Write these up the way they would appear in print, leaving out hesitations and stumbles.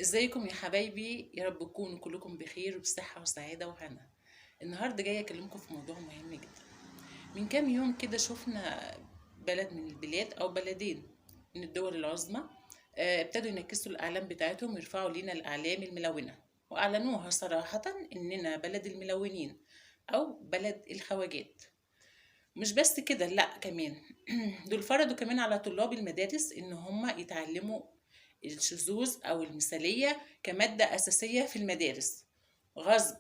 ازيكم يا حبايبي؟ يا رب تكونوا كلكم بخير وبصحة وسعادة وهنا. النهاردة جاية أكلمكم في موضوع مهم جدا. من كام يوم كده شفنا بلد من البلاد أو بلدين من الدول العظمى. ابتدوا ينكسوا الأعلام بتاعتهم ويرفعوا لنا الأعلام الملونة، وأعلنوها صراحة إننا بلد الملونين أو بلد الخواجات. مش بس كده، لأ كمان دول فرضوا كمان على طلاب المدارس إن هم يتعلموا الشذوذ أو المثالية كمادة أساسية في المدارس، غصب.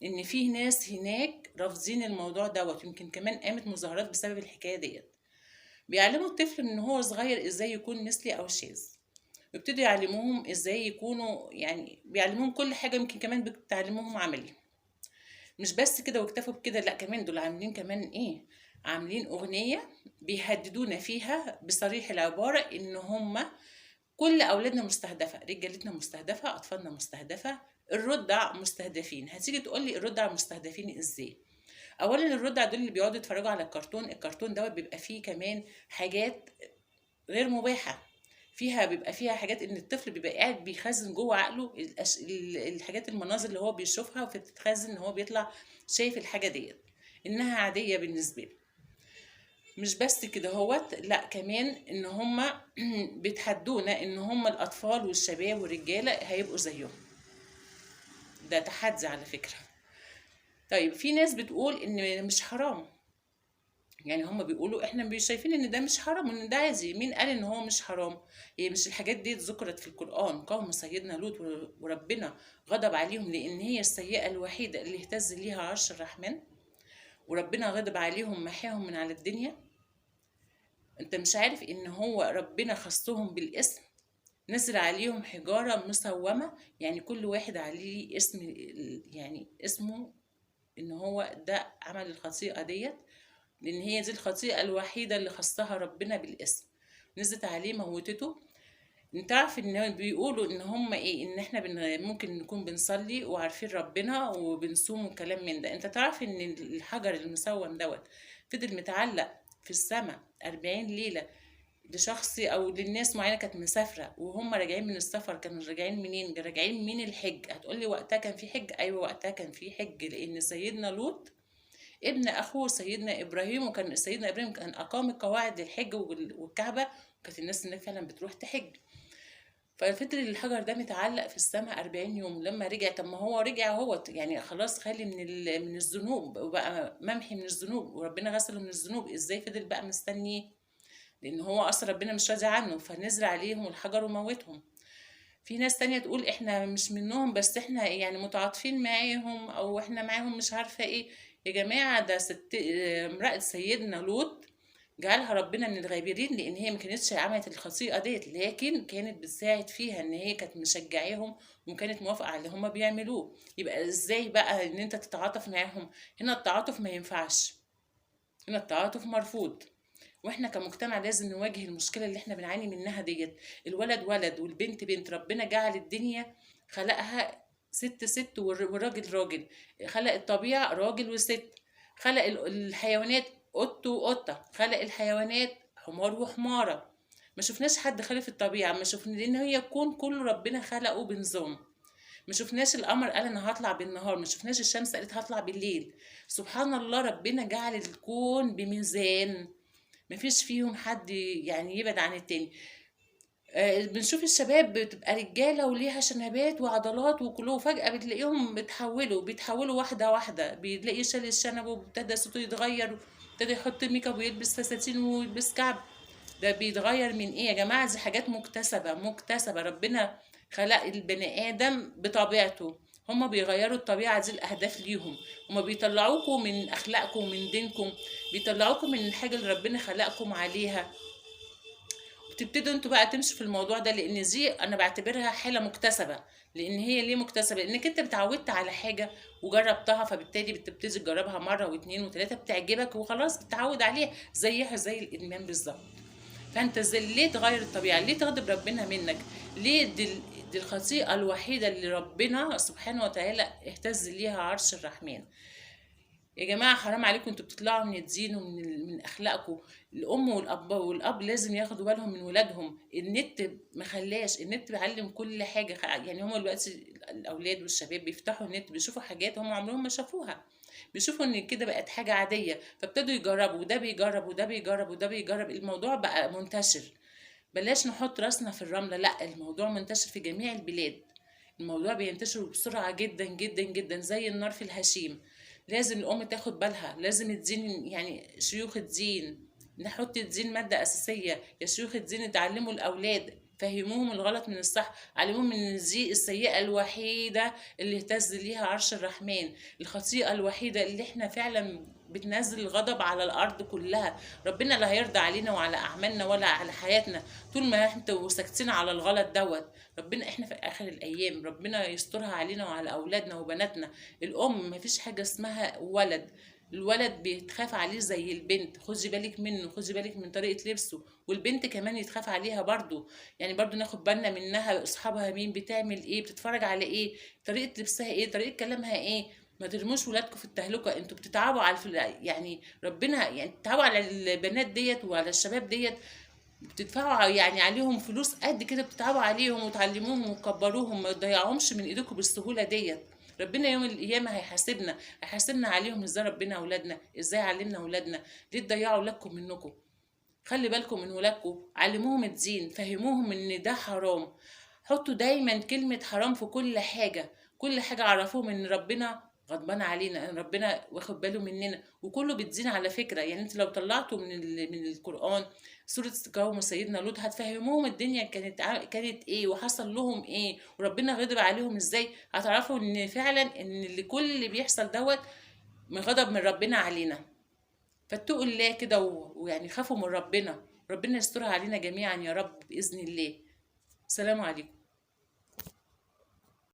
إن في ناس هناك رافضين الموضوع دوت، يمكن كمان قامت مظاهرات بسبب الحكاية ديت. بيعلموا الطفل من هو صغير إزاي يكون مثلي أو شاذ، ويبتدوا يعلموهم إزاي يكونوا، يعني بيعلموهم كل حاجة، يمكن كمان بتعلموهم عملي. مش بس كده واكتفوا بكده، لا كمان دول عاملين كمان ايه، عاملين اغنية بيهددونا فيها بصريح العبارة ان هم كل اولادنا مستهدفة، رجالتنا مستهدفة، اطفالنا مستهدفة، الرضع مستهدفين. هتيجي تقولي الرضع مستهدفين ازاي؟ اولا الرضع دول اللي بيقعدوا يتفرجوا على الكرتون دوت بيبقى فيه كمان حاجات غير مباحة. بيبقى فيها حاجات ان الطفل بيبقى قاعد بيخزن جوه عقله الحاجات، المناظر اللي هو بيشوفها، فبتتخزن ان هو بيطلع شايف الحاجة ديت انها عادية بالنسبة له. مش بس كده هوت، لا كمان ان هما بيتحدونا ان هما الاطفال والشباب والرجالة هيبقوا زيهم. ده تحدي على فكرة. طيب في ناس بتقول ان مش حرام، يعني هم بيقولوا احنا مش شايفين ان ده مش حرام وان ده عادي. مين قال ان هو مش حرام؟ هي مش الحاجات دي ذكرت في القرآن؟ قوم سيدنا لوط وربنا غضب عليهم لان هي السيئة الوحيدة اللي اهتز ليها عرش الرحمن، وربنا غضب عليهم محاهم من على الدنيا. انت مش عارف ان هو ربنا خصهم بالاسم؟ نزل عليهم حجارة مسومة، يعني كل واحد عليه اسم، يعني اسمه ان هو ده عمل الخطيئة ديت، لان هي دي الخطيئة الوحيدة اللي خصها ربنا بالاسم. نزلت عليه موتته. انت عارف ان بيقولوا ان هم ايه، ان احنا ممكن نكون بنصلي وعارفين ربنا وبنصوم وكلام من ده. انت تعرف ان الحجر المسوم دوت فضل متعلق في السماء 40 ليلة لشخص او للناس معينة كانت مسافرة وهم راجعين من السفر. كانوا راجعين منين؟ راجعين من الحج. هتقولي وقتها كان في حج؟ ايوه وقتها كان في حج، لان سيدنا لوط ابن اخوه سيدنا ابراهيم، وكان سيدنا ابراهيم كان اقام القواعد للحج والكعبه، وكانت الناس هناك فعلا بتروح تحج. ففضل الحجر ده متعلق في السماء 40 يوم. لما رجع، طب ما هو رجع هو يعني خلاص خالي من الذنوب وبقى ممحي من الذنوب وربنا غسله من الذنوب، ازاي فضل بقى مستنيه؟ لان هو اصلا ربنا مش راضي عنه، فنزل عليهم الحجر وموتهم. في ناس تانية تقول احنا مش منهم، بس احنا يعني متعاطفين معاهم او احنا معاهم مش عارفة ايه. يا جماعة ده امرأة سيدنا لوط جعلها ربنا من الغابرين، لان هي ما كانتش عملت الخطيئة ديت، لكن كانت بتساعد فيها، ان هي كانت مشجعاهم وكانت موافقة على اللي هما بيعملوه. يبقى ازاي بقى ان انت تتعاطف معاهم؟ هنا التعاطف ما ينفعش، هنا التعاطف مرفوض. واحنا كمجتمع لازم نواجه المشكله اللي احنا بنعاني منها ديت. الولد ولد والبنت بنت، ربنا جعل الدنيا خلقها ست ست والراجل راجل، خلق الطبيعه راجل وست، خلق الحيوانات قط وقطه، خلق الحيوانات حمار وحماره. ما شفناش حد خالف الطبيعه، ما شفنا، لان هي الكون كله ربنا خلقه بنظام. ما شفناش القمر قال انا هطلع بالنهار، ما شفناش الشمس قالت هطلع بالليل. سبحان الله، ربنا جعل الكون بميزان، مفيش فيهم حد يعني يبعد عن التاني. بنشوف الشباب بتبقى رجالة وليها شنبات وعضلات وكله، فجأة بتلاقيهم بيتحولوا واحدة واحدة، بتلاقيه شال الشنب وابتدى صوته يتغير، ابتدى يحط ميك اب ويلبس فساتين ويلبس كعب. ده بيتغير من ايه يا جماعة؟ دي حاجات مكتسبة مكتسبة. ربنا خلق البني آدم بطبيعته، هما بيغيروا الطبيعة دي الأهداف ليهم. هما بيطلعوكم من أخلاقكم ومن دينكم، بيطلعوكم من الحاجة اللي ربنا خلقكم عليها، وتبتدوا انتوا بقى تمشوا في الموضوع ده. لان دي انا بعتبرها حالة مكتسبة. لان هي ليه مكتسبة؟ لانك انت اتعودت على حاجة وجربتها، فبالتالي بتبتدي تجربها مرة واثنين وثلاثة، بتعجبك وخلاص بتتعود عليها، زيها زي الادمان بالظبط. فانت زي ليه تغير الطبيعة؟ ليه تغضب ربنا منك؟ ليه دي الخطيئة الوحيدة اللي ربنا سبحانه وتعالى اهتز ليها عرش الرحمن. يا جماعة حرام عليكم، انتوا بتطلعوا من الدين ومن من اخلاقكم. الام والاب لازم ياخدوا بالهم من ولادهم. النت ما خلاش، النت بيعلم كل حاجة. يعني هم دلوقتي الاولاد والشباب بيفتحوا النت بيشوفوا حاجات هم عمرهم ما شافوها. بيشوفوا ان كده بقت حاجة عادية، فابتدوا يجربوا، وده بيجرب وده بيجرب وده بيجرب. الموضوع بقى منتشر. بلاش نحط راسنا في الرملة، لا، الموضوع منتشر في جميع البلاد. الموضوع بينتشر بسرعة جدا جدا جدا زي النار في الهشيم. لازم الأم تاخد بالها، لازم الدين، يعني شيوخ الدين، نحط الدين مادة أساسية. يا شيوخ الدين تعلموا الأولاد، فهموهم الغلط من الصح، علموهم ان دي السيئة الوحيدة اللي اهتز ليها عرش الرحمن، الخطيئة الوحيدة اللي احنا فعلا بتنزل الغضب على الأرض كلها. ربنا لا هيرضى علينا وعلى أعمالنا ولا على حياتنا طول ما احنا ساكتين على الغلط دوت. ربنا احنا في اخر الايام ربنا يسترها علينا وعلى اولادنا وبناتنا. الام مفيش حاجه اسمها ولد. الولد بيتخاف عليه زي البنت، خدي بالك منه، خدي بالك من طريقه لبسه. والبنت كمان يتخاف عليها برضو، يعني برضو ناخد بالنا منها، اصحابها مين، بتعمل ايه، بتتفرج على ايه، طريقه لبسها ايه، طريقه كلامها ايه. ما ترموش ولادكم في التهلكه. انتوا بتتعبوا على يعني ربنا، يعني بتتعبوا على البنات ديت وعلى الشباب ديت. بتدفعوا يعني عليهم فلوس قد كده، بتتعبوا عليهم وتعلموهم وتكبروهم، ما تضيعهمش من ايديكم بالسهوله ديت. ربنا يوم القيامه هيحاسبنا عليهم. ازاي ربنا اولادنا، ازاي علمنا اولادنا، ليه تضيعوا اولادكم منكم؟ خلي بالكم من ولادكم، علموهم الدين، فهموهم ان ده حرام. حطوا دايما كلمة حرام في كل حاجة. كل حاجة عرفوهم ان ربنا غضبان علينا، ان ربنا واخد باله مننا، وكله بالدين على فكرة. يعني انت لو طلعتوا من القرآن سورة قوم سيدنا لوط، هتفهموهم الدنيا كانت ايه، وحصل لهم ايه، وربنا غضب عليهم ازاي. هتعرفوا ان فعلا ان كل اللي بيحصل دوت من غضب من ربنا علينا. فاتقوا الله كده ويعني خافوا من ربنا. ربنا يسترها علينا جميعا يا رب بإذن الله. السلام عليكم.